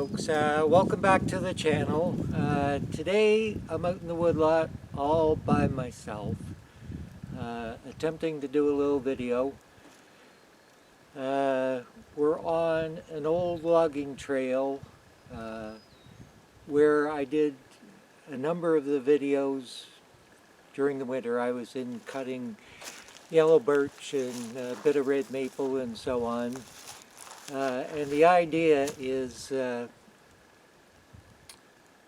folks, welcome back to the channel. Today I'm out in the woodlot all by myself, attempting to do a little video. We're on an old logging trail where I did a number of the videos during the winter. I was in cutting yellow birch and a bit of red maple and so on. And the idea is,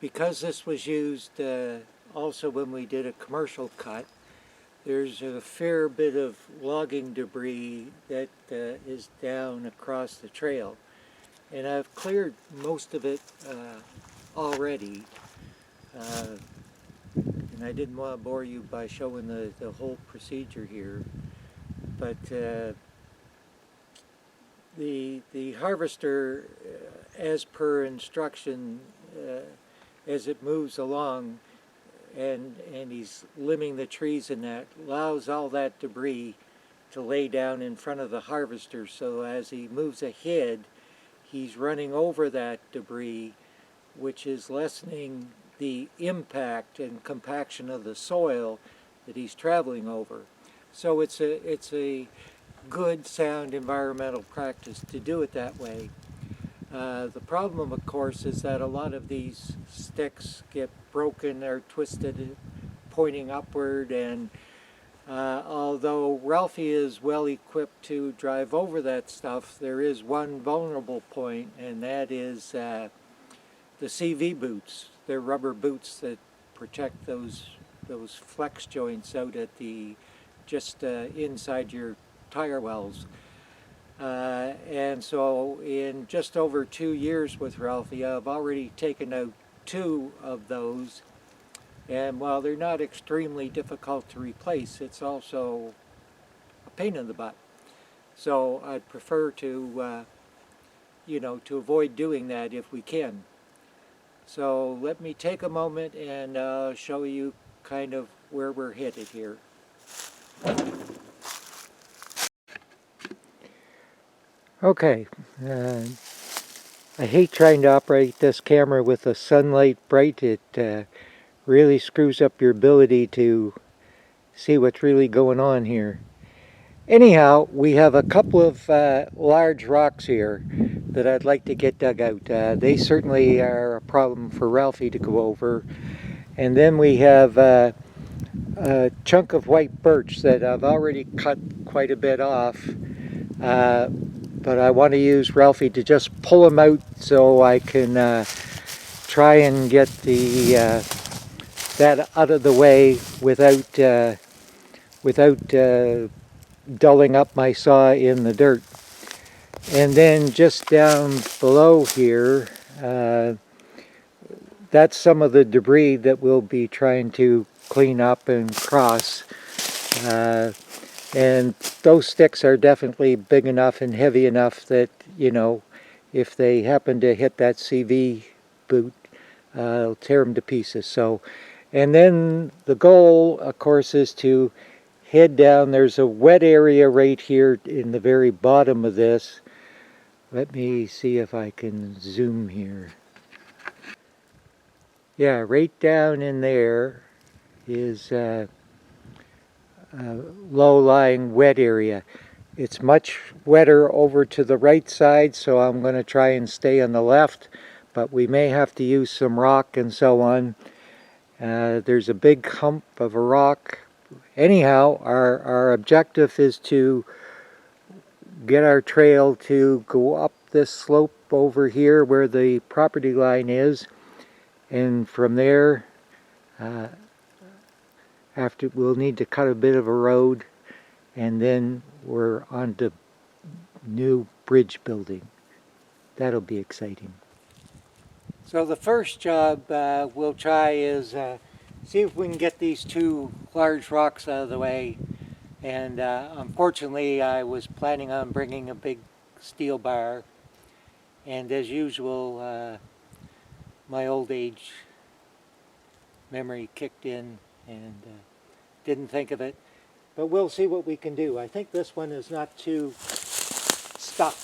because this was used also when we did a commercial cut, there's a fair bit of logging debris that is down across the trail. And I've cleared most of it already. And I didn't want to bore you by showing the whole procedure here. But the harvester, as per instruction, as it moves along and he's limbing the trees and that, allows all that debris to lay down in front of the harvester, so as he moves ahead he's running over that debris, which is lessening the impact and compaction of the soil that he's traveling over. So it's a good, sound environmental practice to do it that way. The problem, of course, is that a lot of these sticks get broken or twisted, pointing upward, and although Ralphie is well equipped to drive over that stuff, there is one vulnerable point, and that is the CV boots. They're rubber boots that protect those flex joints out at the just inside your tire wells. And so in just over 2 years with Ralphie, I've already taken out 2 of those, and while they're not extremely difficult to replace, it's also a pain in the butt. So I'd prefer to to avoid doing that if we can. So let me take a moment and show you kind of where we're headed here. Okay, I hate trying to operate this camera with the sunlight bright. It really screws up your ability to see what's really going on here. Anyhow, we have a couple of large rocks here that I'd like to get dug out. They certainly are a problem for Ralphie to go over. And then we have a chunk of white birch that I've already cut quite a bit off. But I want to use Ralphie to just pull them out so I can try and get that out of the way without dulling up my saw in the dirt. And then just down below here, that's some of the debris that we'll be trying to clean up and cross. And those sticks are definitely big enough and heavy enough that, if they happen to hit that CV boot, it'll tear them to pieces. So, and then the goal, of course, is to head down. There's a wet area right here in the very bottom of this. Let me see if I can zoom here. Yeah, right down in there is low-lying wet area. It's much wetter over to the right side, so I'm going to try and stay on the left, but we may have to use some rock and so on. There's a big hump of a rock. Anyhow, our objective is to get our trail to go up this slope over here where the property line is, and from there we'll need to cut a bit of a road, and then we're on to new bridge building. That'll be exciting. So the first job we'll try is see if we can get these 2 large rocks out of the way. And unfortunately I was planning on bringing a big steel bar, and as usual my old age memory kicked in and didn't think of it, but we'll see what we can do. I think this one is not too stuck.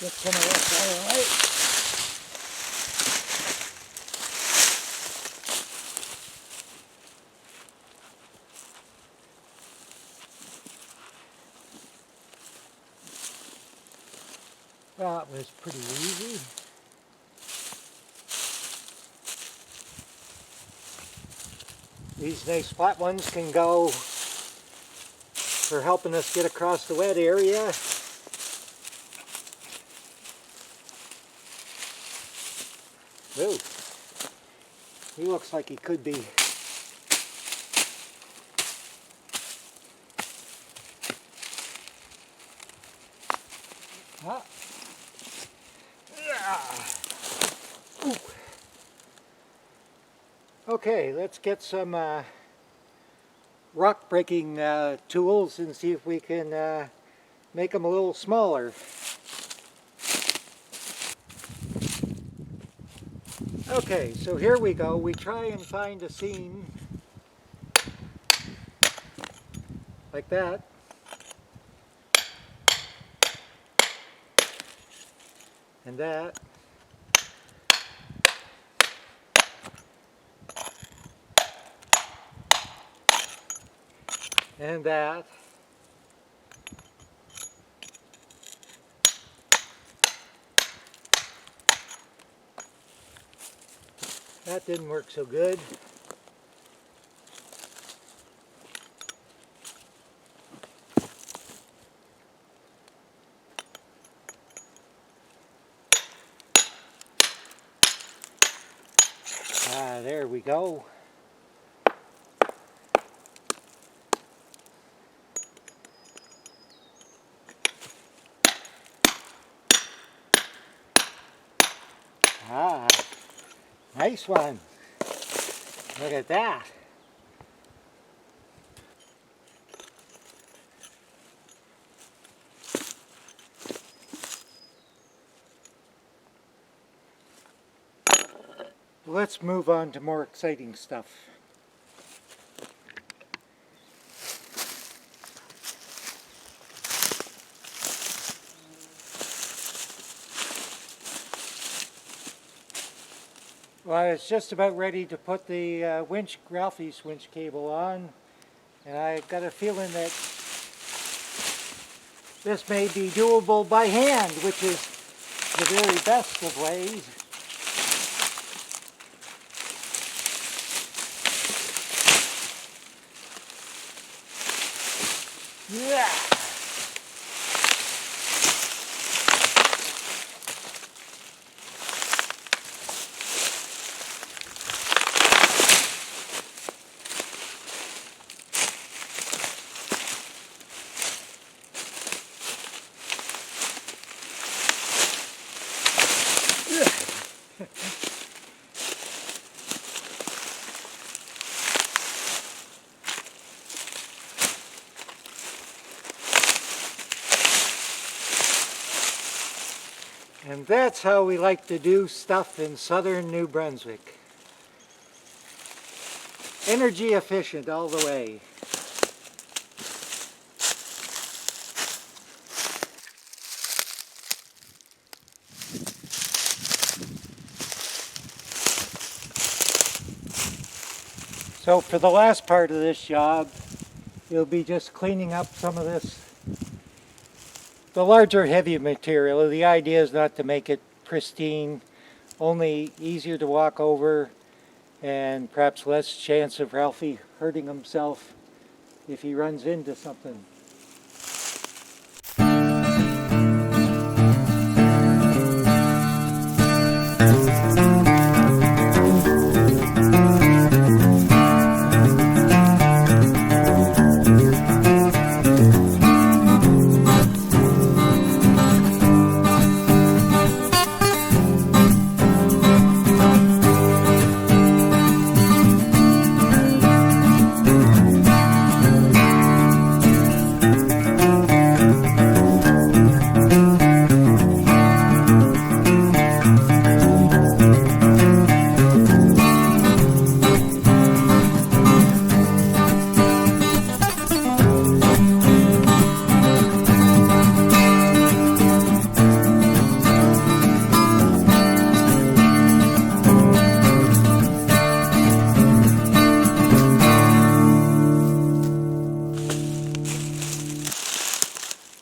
Get some of this out of the way. That was pretty easy. These nice flat ones can go for helping us get across the wet area. Ooh, he looks like he could be. Ah. Ooh. Okay, let's get some rock breaking tools and see if we can make them a little smaller. Okay, so here we go. We try and find a seam like that. And that. And that. That didn't work so good. There we go. Nice one. Look at that. Let's move on to more exciting stuff. Well, I was just about ready to put the Ralphie's winch cable on, and I got a feeling that this may be doable by hand, which is the very best of ways. Yeah. And that's how we like to do stuff in southern New Brunswick. Energy efficient all the way. So for the last part of this job, you'll be just cleaning up some of this, the larger heavy material. The idea is not to make it pristine, only easier to walk over and perhaps less chance of Ralphie hurting himself if he runs into something.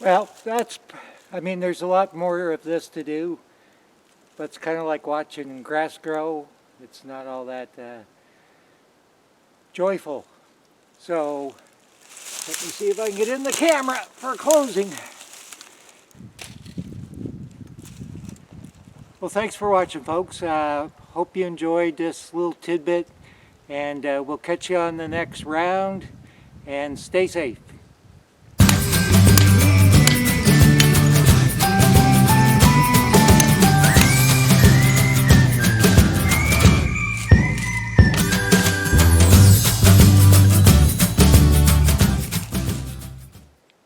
Well, I mean, there's a lot more of this to do, but it's kind of like watching grass grow. It's not all that joyful. So, let me see if I can get in the camera for closing. Well, thanks for watching, folks. Hope you enjoyed this little tidbit, and we'll catch you on the next round, and stay safe.